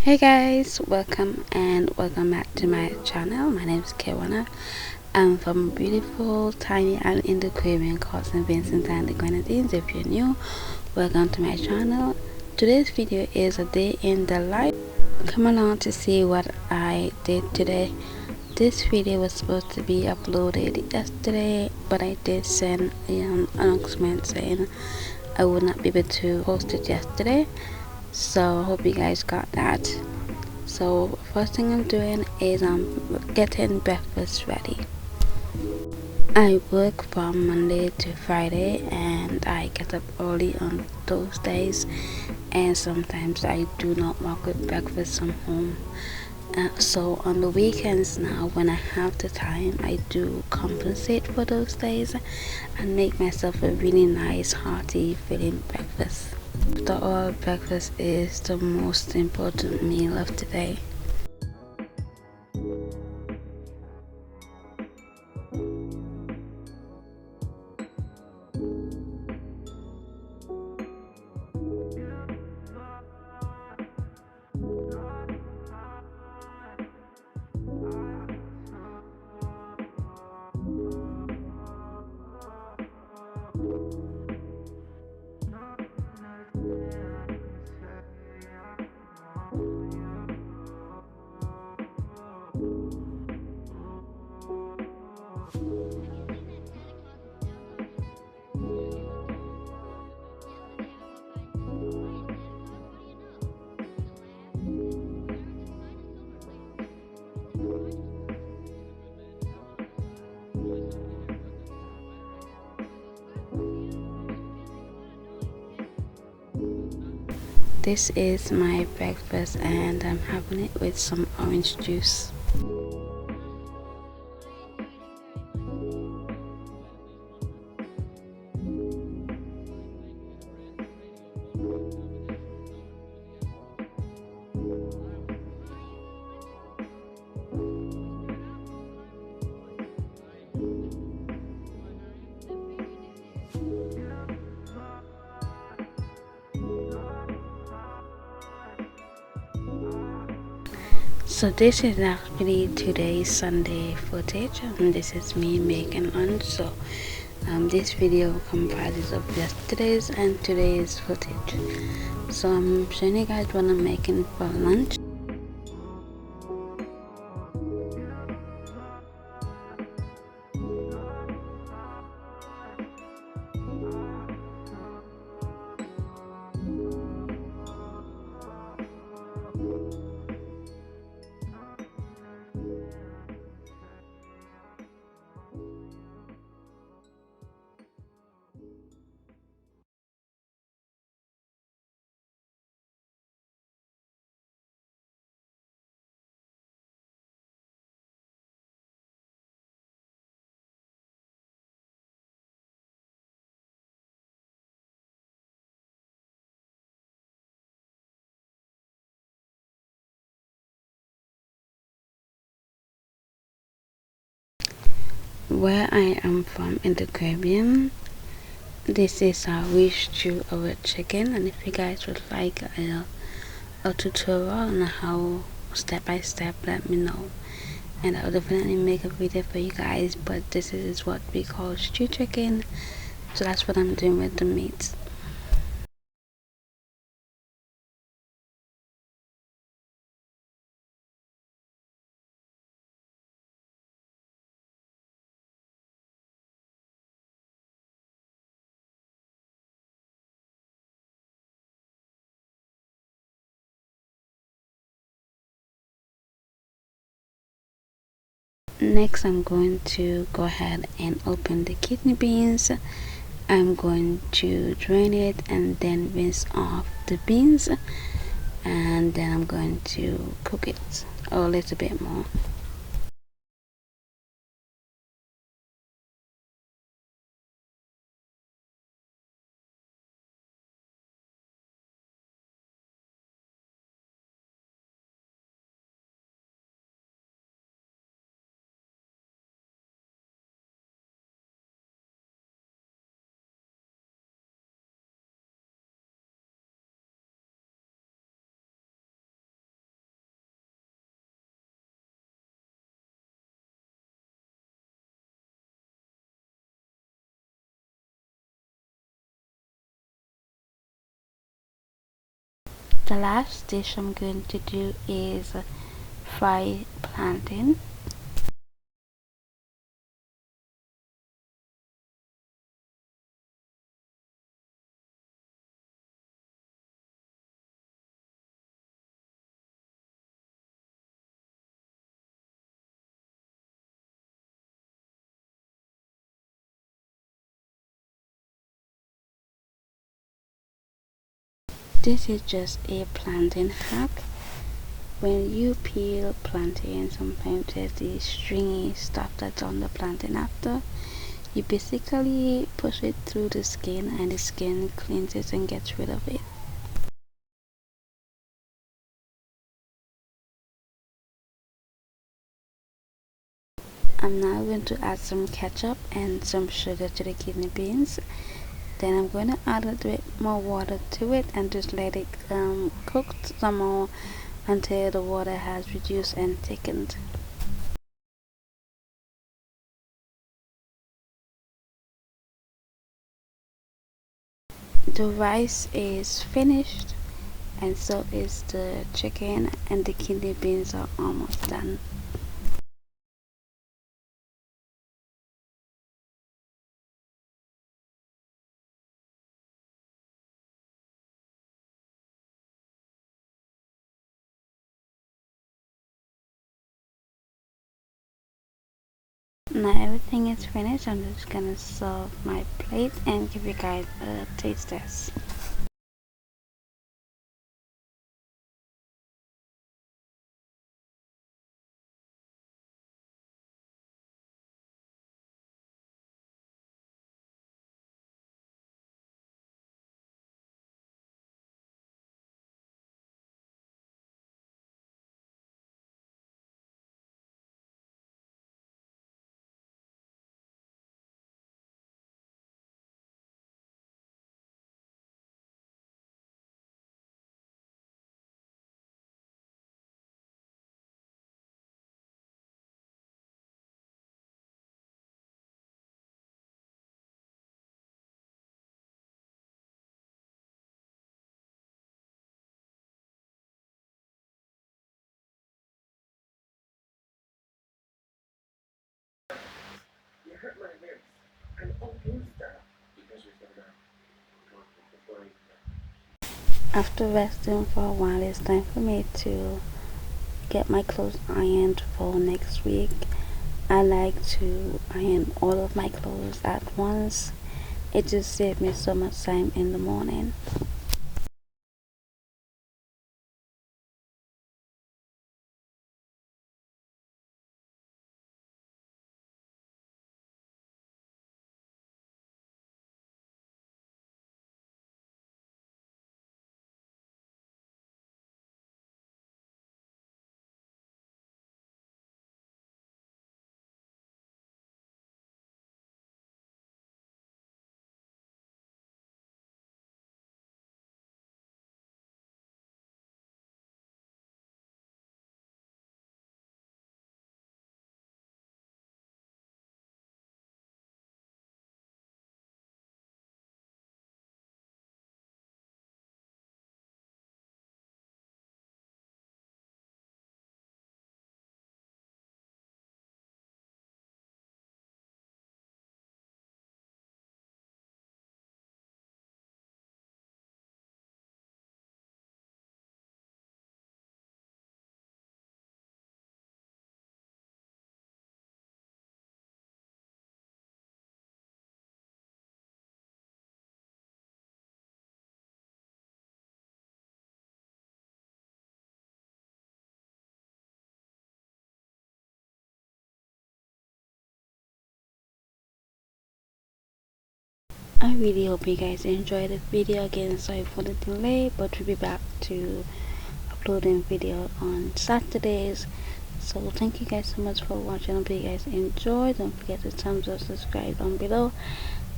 Hey guys, welcome back to my channel. My name is Kaywana. I'm from a beautiful tiny island in the Caribbean called St.Vincent and the Grenadines. If you're new, welcome to my channel. Today's video is a day in the life. Come along to see what I did today. This video was supposed to be uploaded yesterday, but I did send an announcement saying I would not be able to post it yesterday. So I hope you guys got that. So first thing I'm doing is getting breakfast ready. I work from Monday to Friday and I get up early on those days, and sometimes I do not walk with breakfast from home. So on the weekends now, when I have the time, I do compensate for those days and make myself a really nice hearty filling breakfast. After all, breakfast is the most important meal of the day. This is my breakfast and I'm having it with some orange juice. So this is actually today's Sunday footage, and this is me making lunch. So this video comprises of yesterday's and today's footage. So I'm showing you guys what I'm making for lunch. Where I am from in the Caribbean, this is how we stew our chicken, and if you guys would like a tutorial on how step by step, let me know, and I'll definitely make a video for you guys. But this is what we call stew chicken, so that's what I'm doing with the meat. Next, I'm going to go ahead and open the kidney beans. I'm going to drain it and then rinse off the beans, and then I'm going to cook it a little bit more. The last dish I'm going to do is fried plantain. This is just a plantain hack. When you peel plantain, sometimes there's the stringy stuff that's on the plantain after. You basically push it through the skin and the skin cleanses and gets rid of it. I'm now going to add some ketchup and some sugar to the kidney beans. Then I'm going to add a bit more water to it and just let it cook some more until the water has reduced and thickened. The rice is finished and so is the chicken, and the kidney beans are almost done. Now everything is finished. I'm just gonna serve my plate and give you guys a taste test. After resting for a while, it's time for me to get my clothes ironed for next week. I like to iron all of my clothes at once. It just saves me so much time in the morning. I really hope you guys enjoyed the video. Again, sorry for the delay, but we'll be back to uploading video on Saturdays. So thank you guys so much for watching. I hope you guys enjoy. Don't forget to thumbs up, subscribe down below,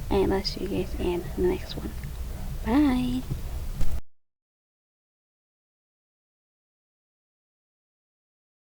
and I'll see you guys in the next one. Bye.